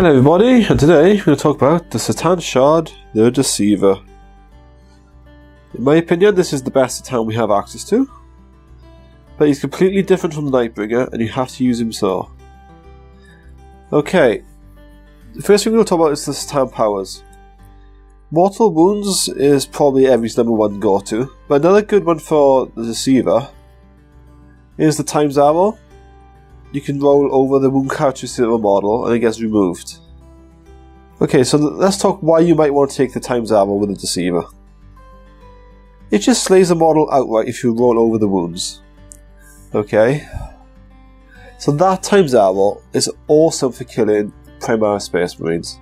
Hello everybody, and today we're going to talk about the Satan Shard, the Deceiver. In my opinion, this is the best Satan we have access to, but he's completely different from the Nightbringer and you have to use him so. Okay, the first thing we're going to talk about is the Satan powers. Mortal Wounds is probably everybody's number one go-to, but another good one for the Deceiver is the Times Arrow. You can roll over the wound characteristic of a model and it gets removed. Okay, so let's talk why you might want to take the Times Arrow with the Deceiver. It just slays the model outright if you roll over the wounds. Okay, so that Times Arrow is awesome for killing Primaris Space Marines,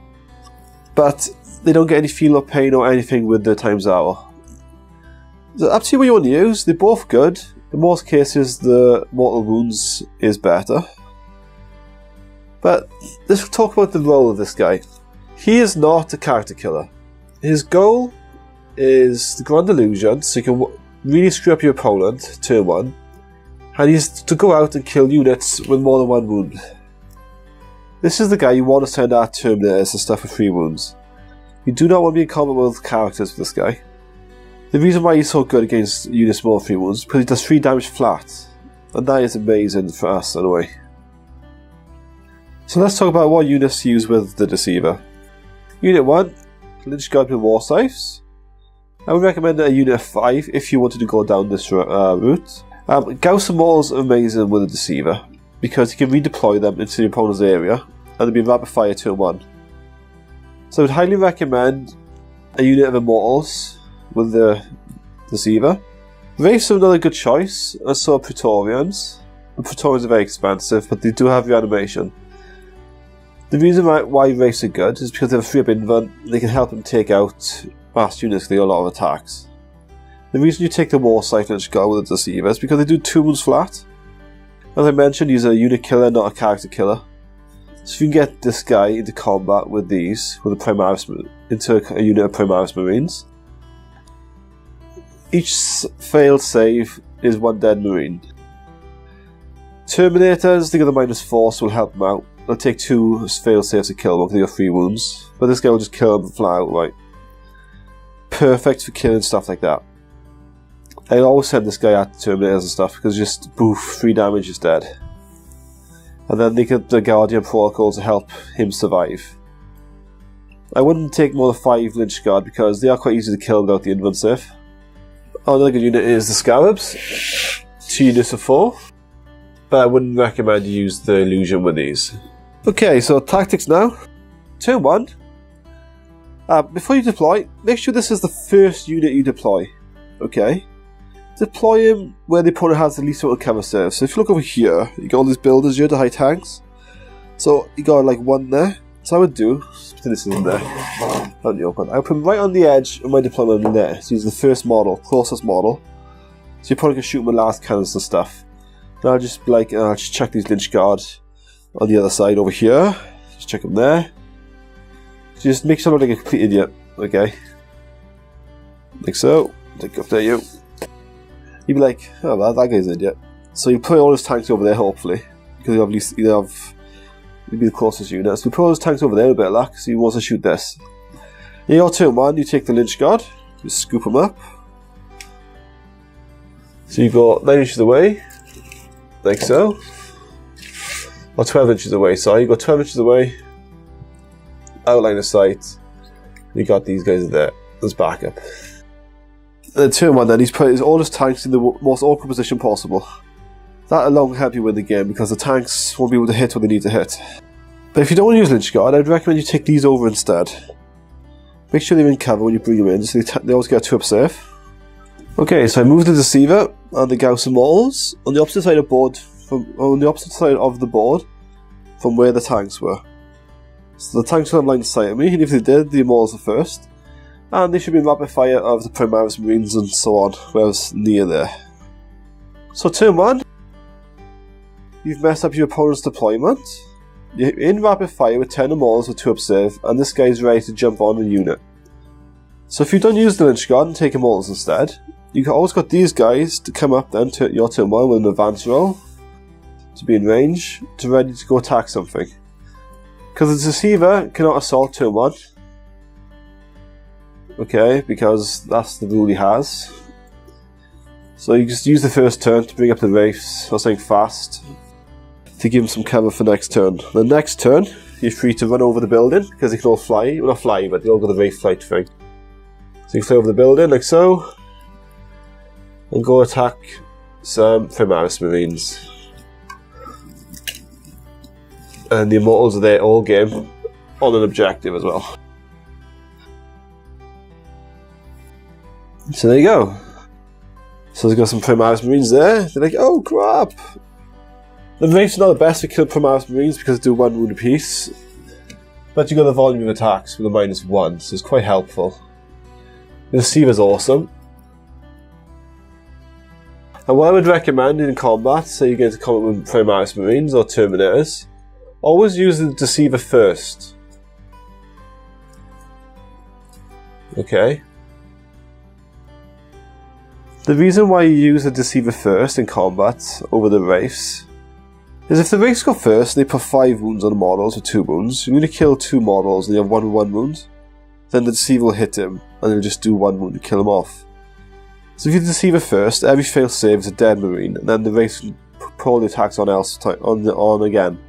but they don't get any feel or pain or anything with the Times Arrow. So up to you what you want to use. They're both good. In most cases, the Mortal Wounds is better. But let's talk about the role of this guy. He is not a character killer. His goal is the Grand Illusion, so you can really screw up your opponent, turn one, and he's to go out and kill units with more than one wound. This is the guy you want to send out Terminators and stuff with 3 wounds. You do not want to be in combat with characters for this guy. The reason why he's so good against units more than 3 wounds is because he does 3 damage flat, and that is amazing for us anyway. So let's talk about what units to use with the Deceiver. Unit 1, Lynch Guard with War Scythes. I would recommend a unit of 5 if you wanted to go down this route. Gauss Immortals are amazing with the Deceiver, because you can redeploy them into your opponent's area, and they'll be rapid fire turn 1. So I would highly recommend a unit of Immortals with the Deceiver. Wraiths are another good choice, and so are Praetorians. And Praetorians are very expensive, but they do have reanimation. The reason why Wraiths are good is because they have a 3-up invent, and they can help them take out fast units because they do a lot of attacks. The reason you take the War Scythe and go with the Deceiver is because they do 2 wounds flat. As I mentioned, he's a unit killer, not a character killer. So if you can get this guy into combat with these, with into a unit of Primaris Marines, each failed save is 1 dead Marine. Terminators, they get the -4, so will help them out. They'll take 2 failed saves to kill them because they got 3 wounds, but this guy will just kill them flat outright. Perfect for killing stuff like that. I always send this guy at Terminators and stuff because just boof, 3 damage is dead. And then they get the Guardian Protocol to help him survive. I wouldn't take more than 5 Lynch Guard because they are quite easy to kill without the invent save. Another good unit is the Scarabs, 2 units of 4, but I wouldn't recommend you use the Illusion with these. Okay, so tactics now. Turn 1. Before you deploy, make sure this is the first unit you deploy. Okay? Deploy him where the opponent has the least amount of cover serve. So if you look over here, you got all these builders here, the high tanks. So you got like 1 there. So I would do, this isn't there, out in the open. I'll put him right on the edge of my deployment in there. So he's the first model, closest model. So you probably can shoot him with last cannons and stuff. And I'll just I'll just check these Lynch Guard on the other side over here. Just check them there. So just make sure I'm like a complete idiot, okay? Like so. Like up there you. You'd be like, oh well, that guy's an idiot. So you put all his tanks over there hopefully. Because you have at least you'd be the closest unit. So we put all his tanks over there with a bit of luck, so he wants to shoot this. In your turn 1, you take the Lynch Guard, just scoop him up. So you go 9 inches away, like so. Or 12 inches away, sorry, you go 12 inches away, outline of sight, you got these guys there, as backup. And turn 1 then, he's put all his tanks in the most awkward position possible. That alone will help you win the game because the tanks won't be able to hit what they need to hit. But if you don't want to use Lynch Guard, I'd recommend you take these over instead. Make sure they're in cover when you bring them in, so they always get a 2-up save. Okay, so I moved the Deceiver and the Gauss Immortals on the opposite side of the board from where the tanks were. So the tanks will have line of sight at me, and if they did, the Immortals are first. And they should be rapid fire of the Primaris Marines and so on, where I was near there. So turn 1. You've messed up your opponent's deployment. You're in rapid fire with 10 Immortals with 2-up save, and this guy's ready to jump on a unit. So if you don't use the Lynch Guard and take Immortals instead, you've always got these guys to come up then to your turn 1 with an advance roll, to be in range, to ready to go attack something. Because the Deceiver cannot assault turn 1. Okay, because that's the rule he has. So you just use the first turn to bring up the Wraiths or something fast to give him some cover for next turn. The next turn, you're free to run over the building because they can all fly. Well, not fly, but they all got the Wraith flight thing. So you can fly over the building like so, and go attack some Primaris Marines. And the Immortals are there all game on an objective as well. So there you go. So there's got some Primaris Marines there. They're like, oh crap! The Wraiths are not the best for killing Primaris Marines because they do 1 wound apiece. But you got the volume of attacks with a -1, so it's quite helpful. The Deceiver is awesome. And what I would recommend in combat, say you get into combat with Primaris Marines or Terminators, always use the Deceiver first. Okay. The reason why you use the Deceiver first in combat over the Wraiths is if the Wraiths go first and they put 5 wounds on the models with 2 wounds, you're going to kill 2 models and you have 1 wound, then the Deceiver will hit him and he'll just do 1 wound to kill him off. So if you do the Deceiver first, every failed save is a dead Marine, and then the Wraiths can pull the attacks on again.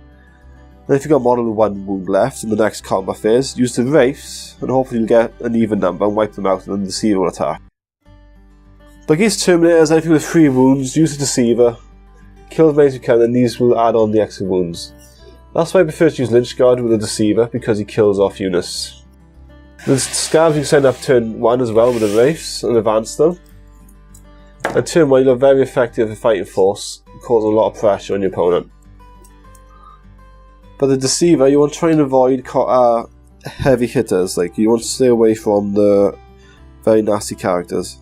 Then if you've got a model with 1 wound left in the next combat phase, use the Wraiths and hopefully you'll get an even number and wipe them out and then the Deceiver will attack. But against Terminators, anything with 3 wounds, use the Deceiver, kill as many as you can, and these will add on the extra wounds. That's why I prefer to use Lynch Guard with the Deceiver, because he kills off units. The Scabs you can send up turn 1 as well with the Wraiths and advance them. And turn 1 you're very effective at fighting force, cause a lot of pressure on your opponent. But the Deceiver, you want to try and avoid heavy hitters, like you want to stay away from the very nasty characters.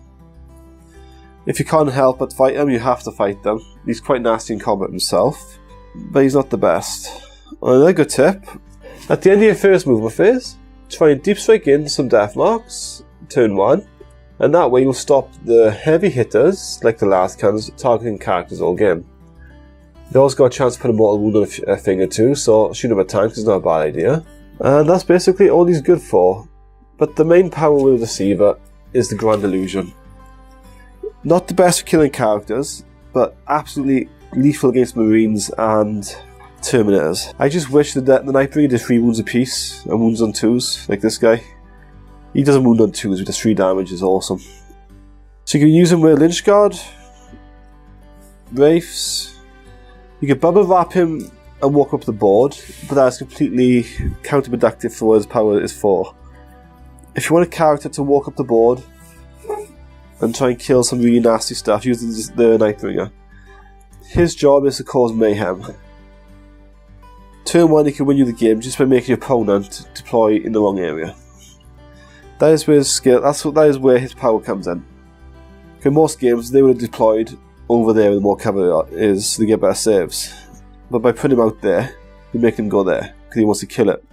If you can't help but fight him, you have to fight them. He's quite nasty in combat himself, but he's not the best. Another good tip, at the end of your first movement phase, try and deep strike in some death marks, turn 1, and that way you'll stop the heavy hitters, like the last cans, targeting characters all game. You also got a chance to put a mortal wound on a thing or 2, so shooting up a tank is not a bad idea. And that's basically all he's good for. But the main power with the Deceiver is the Grand Illusion. Not the best for killing characters, but absolutely lethal against Marines and Terminators. I just wish that the Nightbringer did 3 wounds apiece and wounds on 2s, like this guy. He does a wound on 2s with just 3 damage, is awesome. So you can use him with Lynch Guard, Wraiths. You can bubble wrap him and walk up the board, but that's completely counterproductive for what his power is for. If you want a character to walk up the board and try and kill some really nasty stuff, use the Nightbringer. His job is to cause mayhem. Turn 1 he can win you the game just by making your opponent deploy in the wrong area. That is where his skill, that is where his power comes in. In most games they would have deployed over there with more cover is to get better saves. But by putting him out there, you make him go there, because he wants to kill it.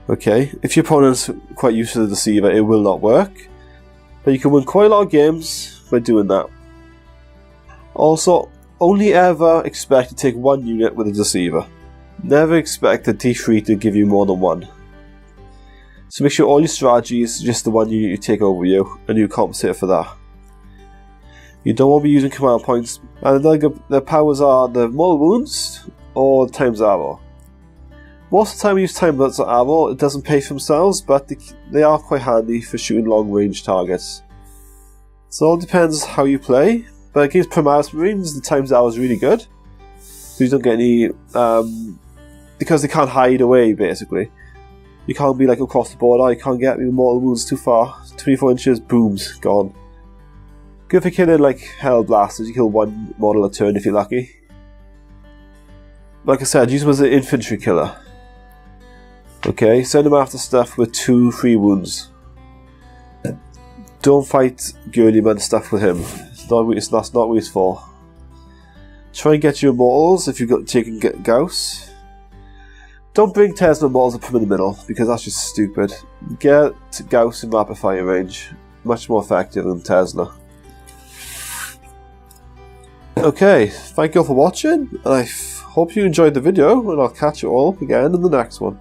Okay, if your opponent's quite used to the Deceiver, it will not work. But you can win quite a lot of games by doing that. Also, only ever expect to take 1 unit with a Deceiver. Never expect the D3 to give you more than 1. So make sure all your strategy is just the 1 unit you take over you, and you compensate for that. You don't want to be using command points, and the powers are the mortal wounds or times arrow. Most of the time we use times arrow, it doesn't pay for themselves, but they are quite handy for shooting long range targets. So it all depends how you play, but against Primaris Marines the times arrow is really good. So you don't get any, because they can't hide away basically. You can't be like across the border, you can't get me with mortal wounds too far, 24 inches, booms, gone. Good for killing like Hell Blasters, you kill 1 model a turn if you're lucky. Like I said, use him as an infantry killer. Okay, send him after stuff with 2 free wounds. Don't fight Gurlyman stuff with him. That's not what he's for. Try and get your immortals if you've got taken Gauss. Don't bring Tesla immortals and put them in the middle, because that's just stupid. Get Gauss in rapid fire range. Much more effective than Tesla. Okay, thank you all for watching, and I hope you enjoyed the video, and I'll catch you all again in the next one.